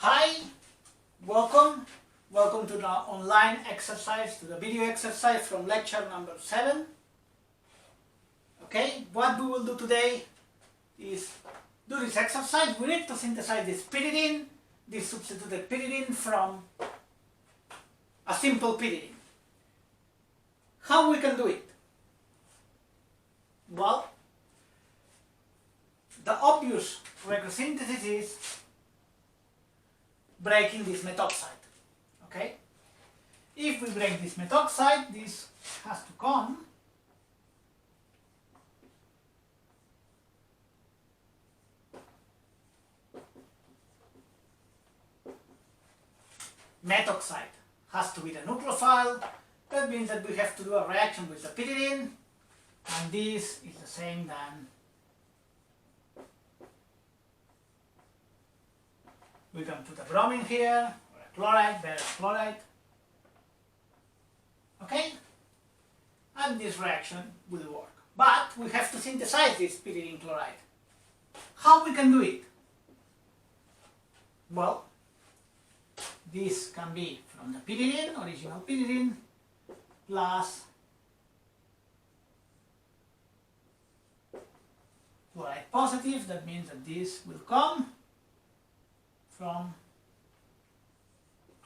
Hi, welcome to the online exercise, to the video exercise from lecture number 7. Okay, what we will do today is do this exercise. We need to synthesize this pyridine, this substituted pyridine from a simple pyridine. How we can do it? Well, the obvious retrosynthesis is breaking this methoxide. Okay? If we break this methoxide, this has to come methoxide has to be the nucleophile. That means that we have to do a reaction with the pyridine, and this is the same than we can put a bromine here, or a chloride, better chloride. Okay? And this reaction will work. But we have to synthesize this pyridine chloride. How we can do it? Well, this can be from the pyridine, original pyridine, plus chloride positive. That means that this will come from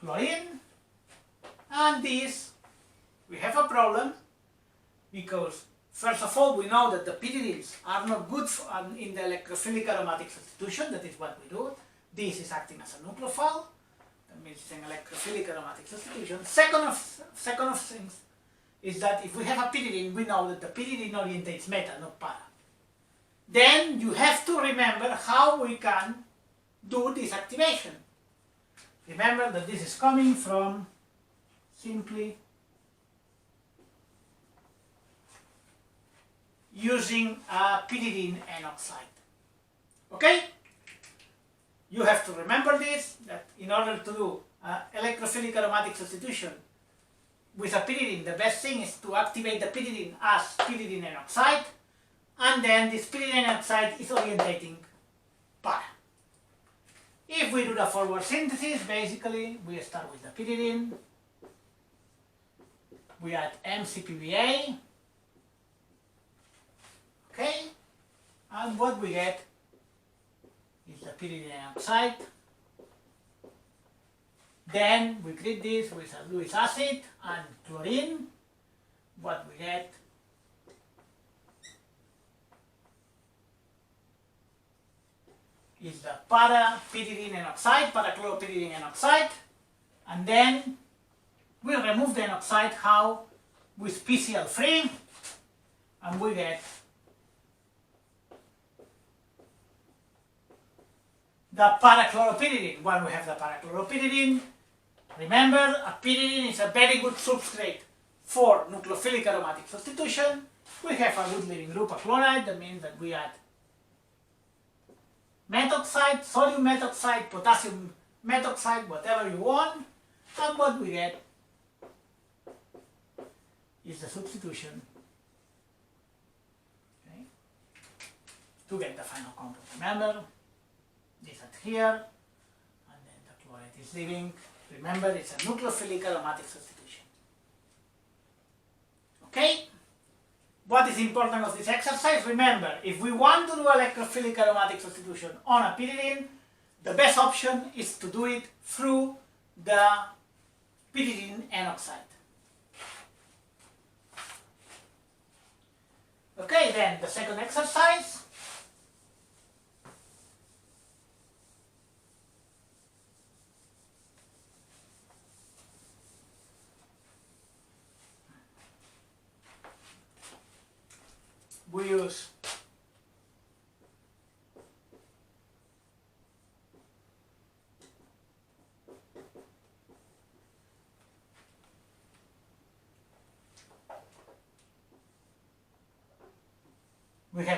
chlorine, and this, we have a problem because first of all we know that the pyridines are not good in the electrophilic aromatic substitution. That is what we do. This is acting as a nucleophile. That means it's an electrophilic aromatic substitution. Second of things is that if we have a pyridine, we know that the pyridine orientates meta, not para. Then you have to remember how we can do this activation. Remember that this is coming from simply using a pyridine N oxide. Okay? You have to remember this, that in order to do electrophilic aromatic substitution with a pyridine, the best thing is to activate the pyridine as pyridine N oxide, and then this pyridine N oxide is orientating para. If we do the forward synthesis, basically we start with the pyridine, we add MCPBA, okay, and what we get is the pyridine oxide. Then we treat this with a Lewis acid and chlorine. What we get is the para-pyridine N oxide, para-chloropyridine N oxide, and then we remove the N oxide. How? With PCl3, and we get the para-chloropyridine. When we have the para-chloropyridine, remember, a pyridine is a very good substrate for nucleophilic aromatic substitution. We have a good leaving group, a chloride. That means that we add methoxide, sodium methoxide, potassium methoxide, whatever you want, and what we get is the substitution, okay, to get the final compound. Remember, this at here, and then the chloride is leaving. Remember, it's a nucleophilic aromatic substitution. Okay? What is important of this exercise? Remember, if we want to do electrophilic aromatic substitution on a pyridine, the best option is to do it through the pyridine N oxide. Okay, then the second exercise. We use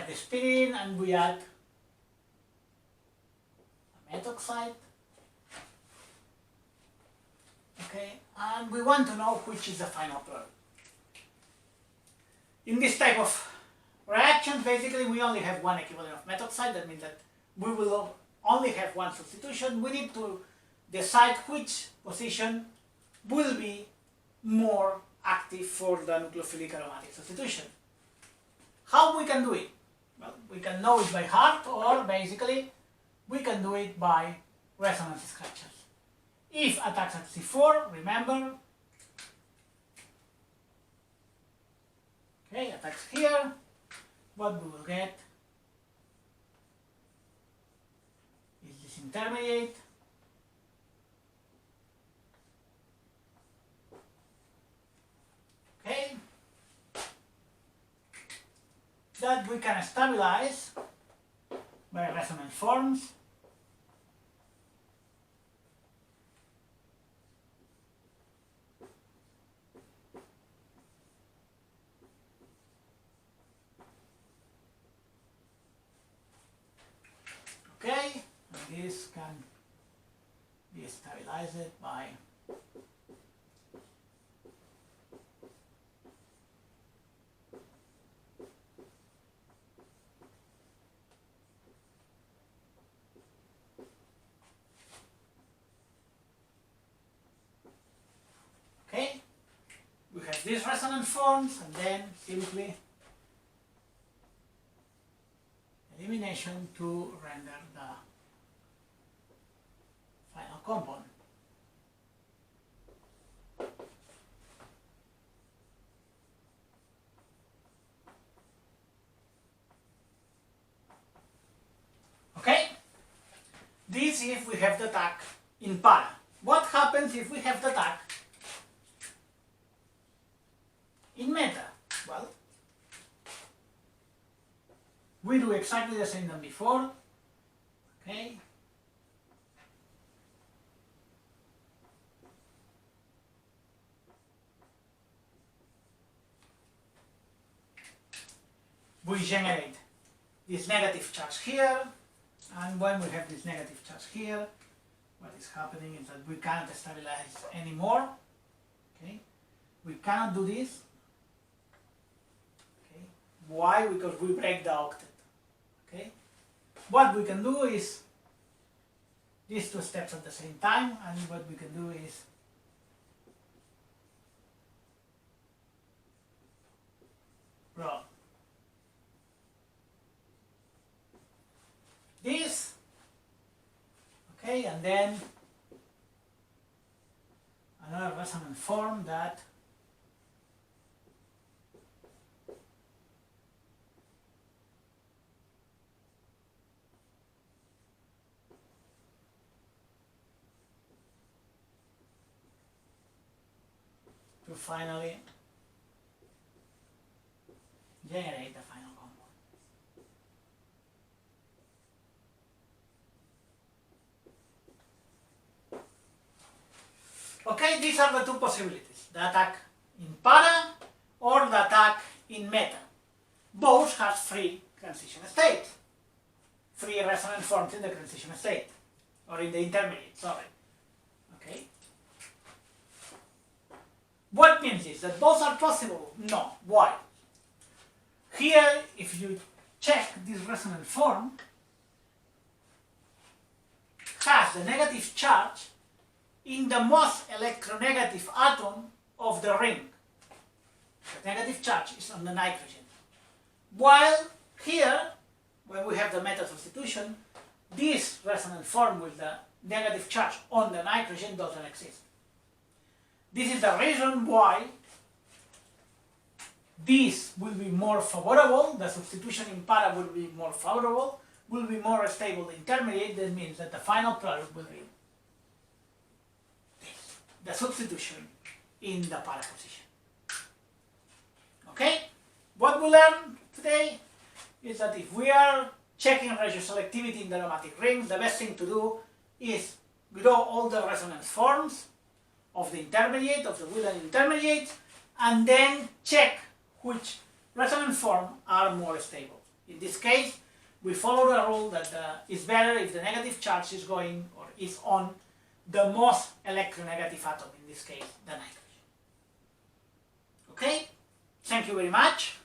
this pyridine and we add a methoxide. Okay, and we want to know which is the final product. In this type of reactions, basically we only have one equivalent of methoxide. That means that we will only have one substitution. We need to decide which position will be more active for the nucleophilic aromatic substitution. How we can do it? Well, we can know it by heart, or basically we can do it by resonance structures. If attacks at C4, remember, okay, attacks here, what we will get is this intermediate, okay, that we can stabilize by resonance forms. Okay, and this can be stabilized by okay, we have these resonance forms, and then simply elimination to render the final compound. Okay, this if we have the attack in para. What happens if we have the attack in meta? Well, we do exactly the same than before, okay? We generate this negative charge here, and when we have this negative charge here, what is happening is that we cannot stabilize anymore, okay? We cannot do this, okay? Why? Because we break the octet. Okay, what we can do is these two steps at the same time, and what we can do is draw this, okay, and then another resonance form that to finally generate the final compound. Okay, these are the two possibilities, the attack in para or the attack in meta. Both have free transition state, free resonance forms in the transition state, or in the intermediate, sorry. Okay. What means this? That both are possible? No. Why? Here, if you check this resonance form, has the negative charge in the most electronegative atom of the ring. The negative charge is on the nitrogen. While here, when we have the meta substitution, this resonance form with the negative charge on the nitrogen doesn't exist. This is the reason why this will be more favorable, the substitution in para will be more favorable, will be more stable intermediate. That means that the final product will be this, the substitution in the para position. Okay? What we learned today is that if we are checking regioselectivity in the aromatic rings, the best thing to do is draw all the resonance forms of the intermediate, of the Wheeler intermediate, and then check which resonance form are more stable. In this case, we follow the rule that it's better if the negative charge is going or is on the most electronegative atom, in this case, the nitrogen. Okay? Thank you very much,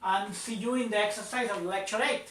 and see you in the exercise of lecture 8.